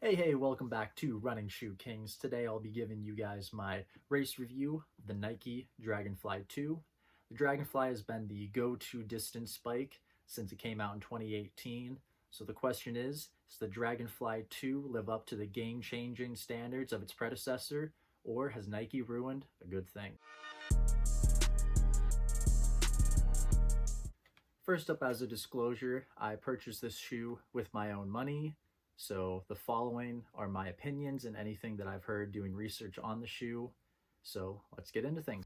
Hey, welcome back to Running Shoe Kings. Today I'll be giving you guys my race review of the Nike Dragonfly 2. The Dragonfly has been the go-to distance spike since it came out in 2018. So the question is, does the Dragonfly 2 live up to the game-changing standards of its predecessor, or has Nike ruined a good thing? First up, as a disclosure, I purchased this shoe with my own money. So the following are my opinions and anything that I've heard doing research on the shoe. So let's get into things.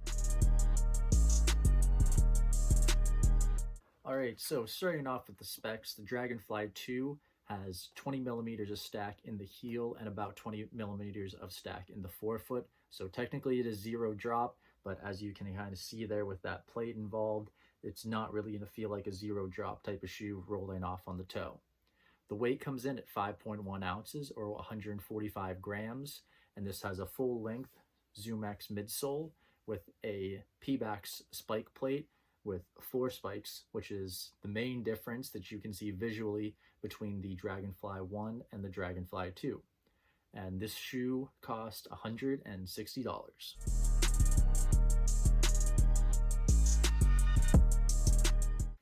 All right, so starting off with the specs, the Dragonfly 2 has 20 millimeters of stack in the heel and about 20 millimeters of stack in the forefoot. So technically it is zero drop, but as you can kind of see there with that plate involved, it's not really gonna feel like a zero drop type of shoe rolling off on the toe. The weight comes in at 5.1 ounces or 145 grams, and this has a full length ZoomX midsole with a P-Bax spike plate with 4 spikes, which is the main difference that you can see visually between the Dragonfly 1 and the Dragonfly 2. And this shoe cost $160.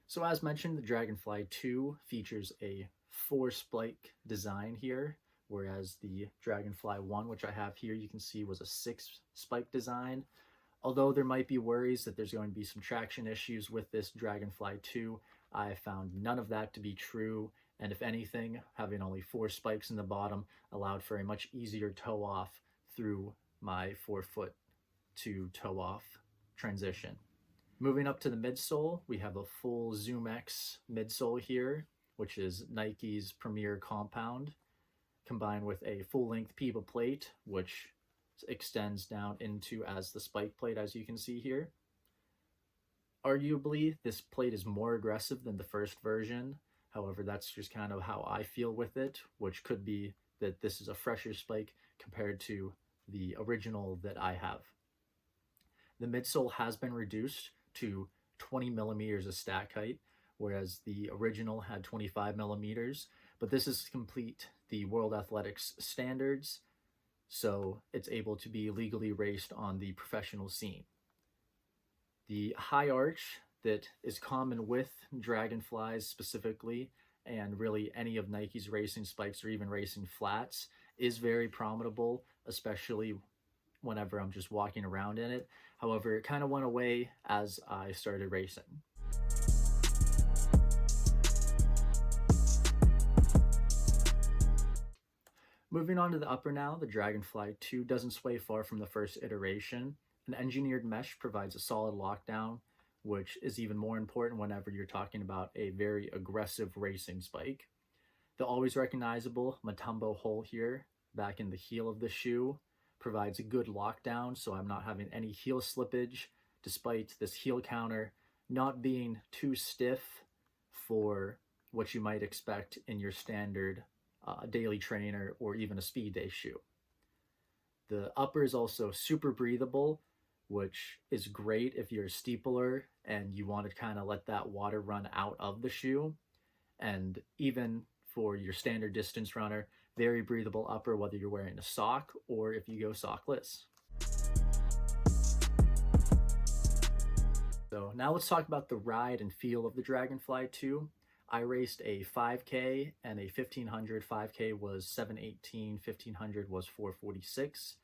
So as mentioned, the Dragonfly 2 features a 4-spike design here, whereas the Dragonfly 1, which I have here, you can see was a 6-spike design. Although there might be worries that there's going to be some traction issues with this Dragonfly 2, I found none of that to be true, and if anything, having only 4 spikes in the bottom allowed for a much easier toe off through my forefoot to toe off transition. Moving up to the midsole, we have a full ZoomX midsole here, which is Nike's premier compound, combined with a full-length PIBA plate, which extends down into as the spike plate, as you can see here. Arguably, this plate is more aggressive than the first version. However, that's just kind of how I feel with it, which could be that this is a fresher spike compared to the original that I have. The midsole has been reduced to 20 millimeters of stack height, whereas the original had 25 millimeters, but this is to complete the World Athletics standards, so it's able to be legally raced on the professional scene. The high arch that is common with Dragonflies specifically, and really any of Nike's racing spikes or even racing flats, is very prominable, especially whenever I'm just walking around in it. However, it kind of went away as I started racing. Moving on to the upper now, the Dragonfly 2 doesn't sway far from the first iteration. An engineered mesh provides a solid lockdown, which is even more important whenever you're talking about a very aggressive racing spike. The always recognizable Matumbo hole here, back in the heel of the shoe, provides a good lockdown, so I'm not having any heel slippage, despite this heel counter not being too stiff for what you might expect in your standard daily trainer or even a speed day shoe. The upper is also super breathable, which is great if you're a steepler and you want to kind of let that water run out of the shoe. And even for your standard distance runner, very breathable upper, whether you're wearing a sock or if you go sockless. So now let's talk about the ride and feel of the Dragonfly 2. I raced a 5K and a 1500. 5K was 7:18, 1500 was 4:46.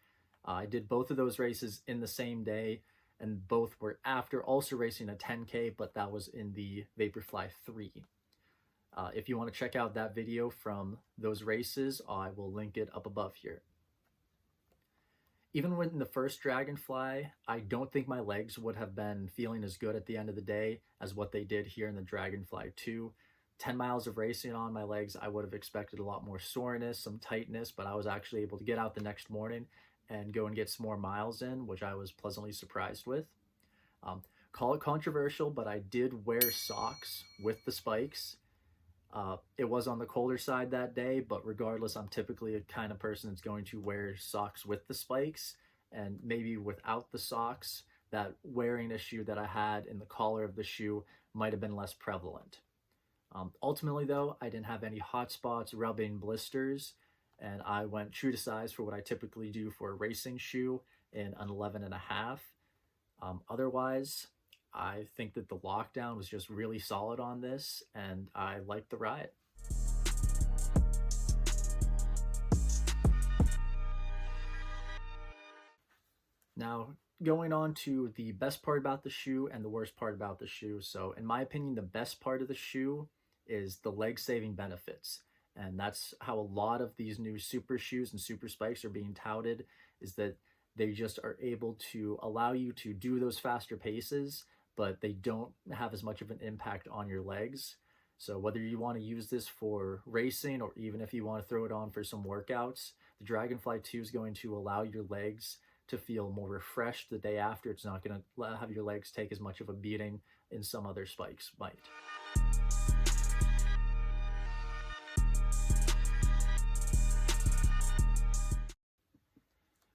I did both of those races in the same day, and both were after also racing a 10K, but that was in the Vaporfly 3. If you want to check out that video from those races, I will link it up above here. Even when the first Dragonfly, I don't think my legs would have been feeling as good at the end of the day as what they did here in the Dragonfly 2. 10 miles of racing on my legs, I would have expected a lot more soreness, some tightness, but I was actually able to get out the next morning and go and get some more miles in, which I was pleasantly surprised with. Call it controversial, but I did wear socks with the spikes. It was on the colder side that day, but regardless, I'm typically a kind of person that's going to wear socks with the spikes, and maybe without the socks, that wearing issue that I had in the collar of the shoe might have been less prevalent. Ultimately though, I didn't have any hot spots, rubbing, blisters, and I went true to size for what I typically do for a racing shoe in an 11 and a half. Otherwise, I think that the lockdown was just really solid on this, and I liked the ride. Now, going on to the best part about the shoe and the worst part about the shoe. So, in my opinion, the best part of the shoe is the leg saving benefits. And that's how a lot of these new super shoes and super spikes are being touted, is that they just are able to allow you to do those faster paces, but they don't have as much of an impact on your legs. So, whether you want to use this for racing or even if you want to throw it on for some workouts, the Dragonfly 2 is going to allow your legs to feel more refreshed the day after. It's not going to have your legs take as much of a beating in some other spikes might.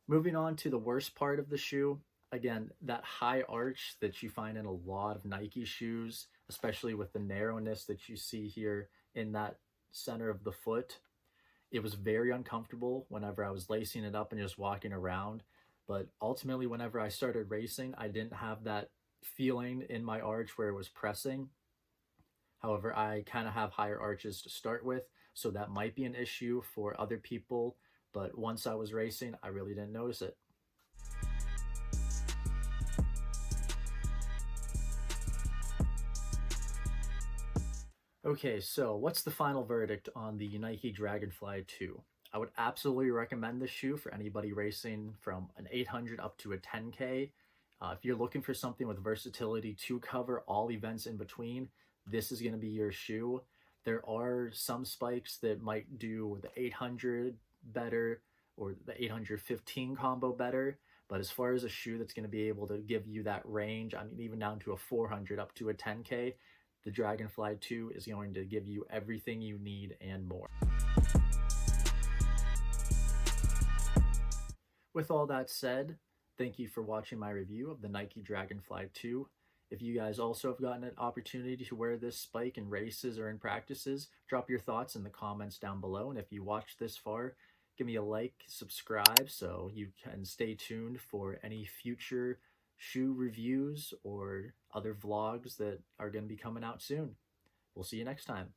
Moving on to the worst part of the shoe, again, that high arch that you find in a lot of Nike shoes, especially with the narrowness that you see here in that center of the foot. It was very uncomfortable whenever I was lacing it up and just walking around. But ultimately, whenever I started racing, I didn't have that feeling in my arch where it was pressing. However, I kind of have higher arches to start with, so that might be an issue for other people. But once I was racing, I really didn't notice it. Okay, so what's the final verdict on the Nike Dragonfly 2? I would absolutely recommend this shoe for anybody racing from an 800 up to a 10K. If you're looking for something with versatility to cover all events in between, this is going to be your shoe. There are some spikes that might do the 800 better or the 815 combo better, but as far as a shoe that's going to be able to give you that range, I mean, even down to a 400 up to a 10K, the Dragonfly 2 is going to give you everything you need and more. With all that said, thank you for watching my review of the Nike Dragonfly 2. If you guys also have gotten an opportunity to wear this spike in races or in practices, drop your thoughts in the comments down below. And if you watched this far, give me a like, subscribe, so you can stay tuned for any future shoe reviews or other vlogs that are going to be coming out soon. We'll see you next time.